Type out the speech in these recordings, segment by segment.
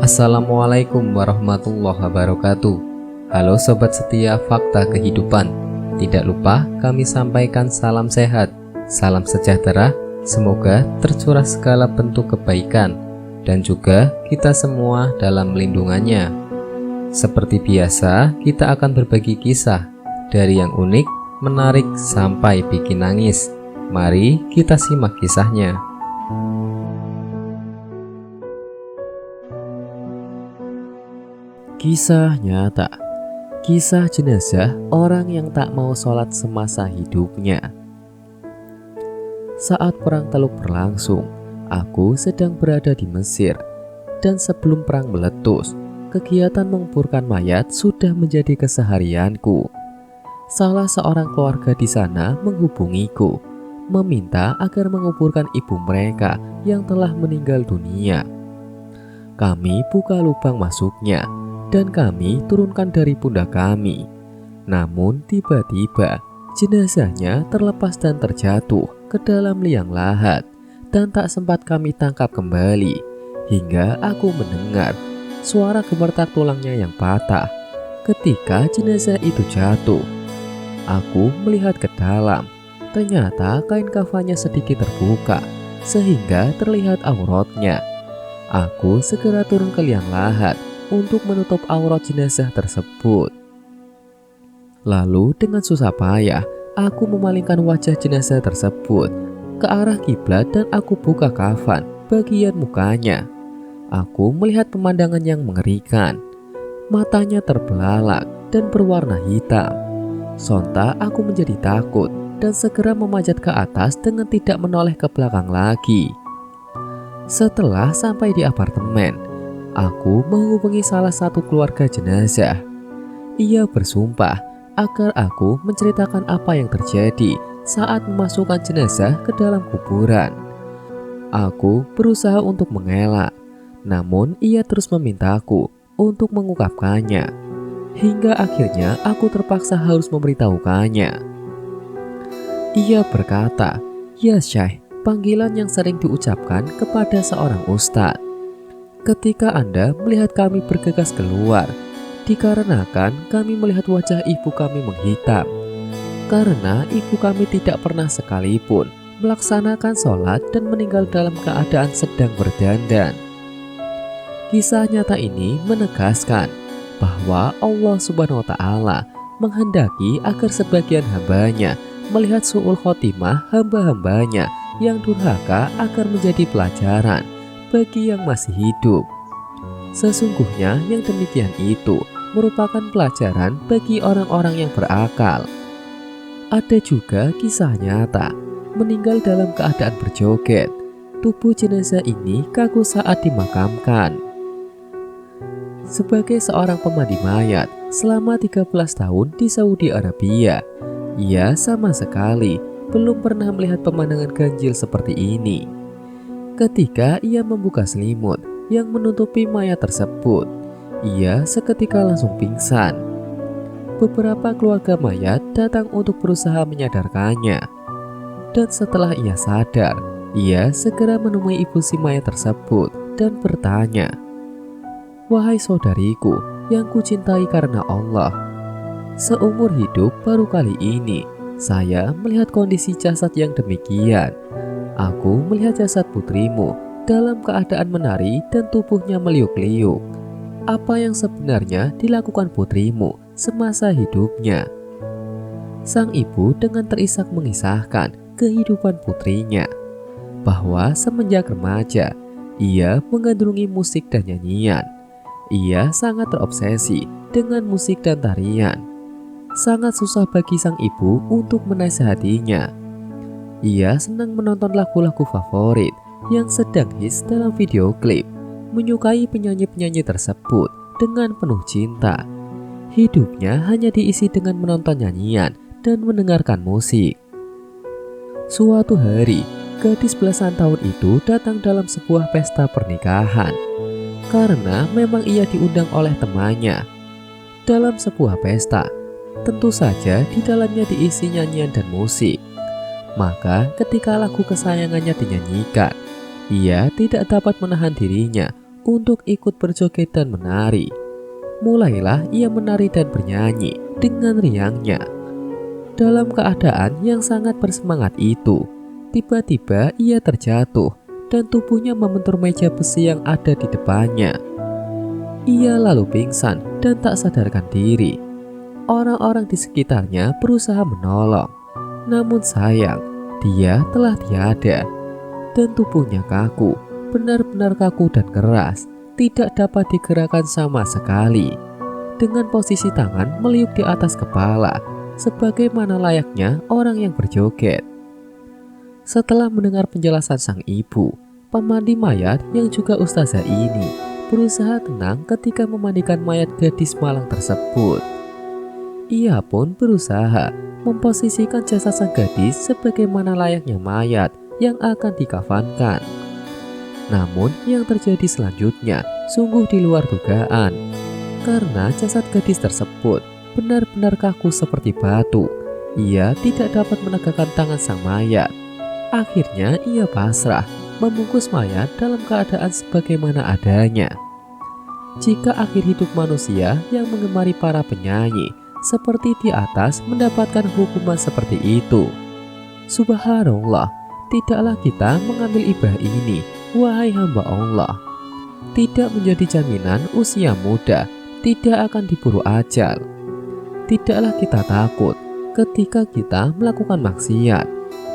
Assalamualaikum warahmatullahi wabarakatuh. Halo sobat setia fakta kehidupan. Tidak lupa kami sampaikan salam sehat, salam sejahtera. Semoga tercurah segala bentuk kebaikan dan juga kita semua dalam lindungannya. Seperti biasa, kita akan berbagi kisah dari yang unik, menarik sampai bikin nangis. Mari kita simak kisahnya. Kisah nyata. Kisah jenazah orang yang tak mau sholat semasa hidupnya. Saat perang Teluk berlangsung, aku sedang berada di Mesir. Dan sebelum perang meletus, kegiatan menguburkan mayat sudah menjadi keseharianku. Salah seorang keluarga di sana menghubungiku, meminta agar menguburkan ibu mereka yang telah meninggal dunia. Kami buka lubang masuknya dan kami turunkan dari pundak kami. Namun tiba-tiba jenazahnya terlepas dan terjatuh ke dalam liang lahat dan tak sempat kami tangkap kembali hingga aku mendengar suara gemetar tulangnya yang patah ketika jenazah itu jatuh. Aku melihat ke dalam, ternyata kain kafannya sedikit terbuka sehingga terlihat auratnya. Aku segera turun ke liang lahat untuk menutup aurat jenazah tersebut. Lalu dengan susah payah, aku memalingkan wajah jenazah tersebut ke arah kiblat dan aku buka kafan bagian mukanya. Aku melihat pemandangan yang mengerikan. Matanya terbelalak dan berwarna hitam. Sontak aku menjadi takut dan segera memanjat ke atas dengan tidak menoleh ke belakang lagi. Setelah sampai di apartemen, aku menghubungi salah satu keluarga jenazah. Ia bersumpah agar aku menceritakan apa yang terjadi saat memasukkan jenazah ke dalam kuburan. Aku berusaha untuk mengelak, namun ia terus memintaku untuk mengungkapkannya. Hingga akhirnya aku terpaksa harus memberitahukannya. Ia berkata, "Ya Syekh, panggilan yang sering diucapkan kepada seorang ustadz. Ketika Anda melihat kami bergegas keluar, dikarenakan kami melihat wajah ibu kami menghitam. Karena ibu kami tidak pernah sekalipun melaksanakan sholat dan meninggal dalam keadaan sedang berdandan." Kisah nyata ini menegaskan bahwa Allah Subhanahu wa Ta'ala menghendaki agar sebagian hambanya melihat su'ul khotimah hamba-hambanya yang durhaka agar menjadi pelajaran bagi yang masih hidup. Sesungguhnya yang demikian itu merupakan pelajaran bagi orang-orang yang berakal. Ada juga kisah nyata meninggal dalam keadaan berjoget. Tubuh jenazah ini kaku saat dimakamkan. Sebagai seorang pemandi mayat selama 13 tahun di Saudi Arabia, ia sama sekali belum pernah melihat pemandangan ganjil seperti ini. Ketika ia membuka selimut yang menutupi mayat tersebut, ia seketika langsung pingsan. Beberapa keluarga mayat datang untuk berusaha menyadarkannya. Dan setelah ia sadar, ia segera menemui ibu si mayat tersebut dan bertanya, "Wahai saudariku yang kucintai karena Allah, seumur hidup baru kali ini saya melihat kondisi jasad yang demikian. Aku melihat jasad putrimu dalam keadaan menari dan tubuhnya meliuk-liuk. Apa yang sebenarnya dilakukan putrimu semasa hidupnya?" Sang ibu dengan terisak mengisahkan kehidupan putrinya, bahwa semenjak remaja ia menggandrungi musik dan nyanyian. Ia sangat terobsesi dengan musik dan tarian. Sangat susah bagi sang ibu untuk menasihatinya. Ia senang menonton lagu-lagu favorit yang sedang hits dalam video klip, menyukai penyanyi-penyanyi tersebut dengan penuh cinta. Hidupnya hanya diisi dengan menonton nyanyian dan mendengarkan musik. Suatu hari, gadis belasan tahun itu datang dalam sebuah pesta pernikahan. Karena memang ia diundang oleh temannya dalam sebuah pesta. Tentu saja di dalamnya diisi nyanyian dan musik. Maka ketika lagu kesayangannya dinyanyikan, ia tidak dapat menahan dirinya untuk ikut berjoget dan menari. Mulailah ia menari dan bernyanyi dengan riangnya. Dalam keadaan yang sangat bersemangat itu, tiba-tiba ia terjatuh dan tubuhnya membentur meja besi yang ada di depannya. Ia lalu pingsan dan tak sadarkan diri. Orang-orang di sekitarnya berusaha menolong, namun sayang, dia telah tiada. Dan tubuhnya kaku, benar-benar kaku dan keras, tidak dapat digerakkan sama sekali. Dengan posisi tangan meliuk di atas kepala, sebagaimana layaknya orang yang berjoget. Setelah mendengar penjelasan sang ibu, pemandi mayat yang juga ustazah ini berusaha tenang ketika memandikan mayat gadis malang tersebut. Ia pun berusaha memposisikan jasad sang gadis sebagaimana layaknya mayat yang akan dikafankan. Namun yang terjadi selanjutnya sungguh di luar dugaan, karena jasad gadis tersebut benar-benar kaku seperti batu. Ia tidak dapat menegakkan tangan sang mayat. Akhirnya ia pasrah membungkus mayat dalam keadaan sebagaimana adanya. Jika akhir hidup manusia yang mengemari para penyanyi seperti di atas mendapatkan hukuman seperti itu, subhanallah, tidaklah kita mengambil ibrah ini, wahai hamba Allah. Tidak menjadi jaminan usia muda tidak akan diburu ajal. Tidaklah kita takut ketika kita melakukan maksiat,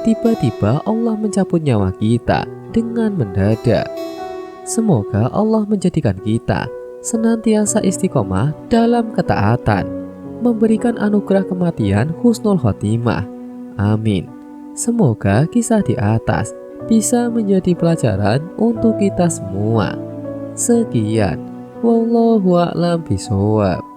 tiba-tiba Allah mencabut nyawa kita dengan mendadak. Semoga Allah menjadikan kita senantiasa istiqomah dalam ketaatan, memberikan anugerah kematian husnul khotimah. Amin. Semoga kisah di atas bisa menjadi pelajaran untuk kita semua. Sekian, wallahu a'lam bishawab.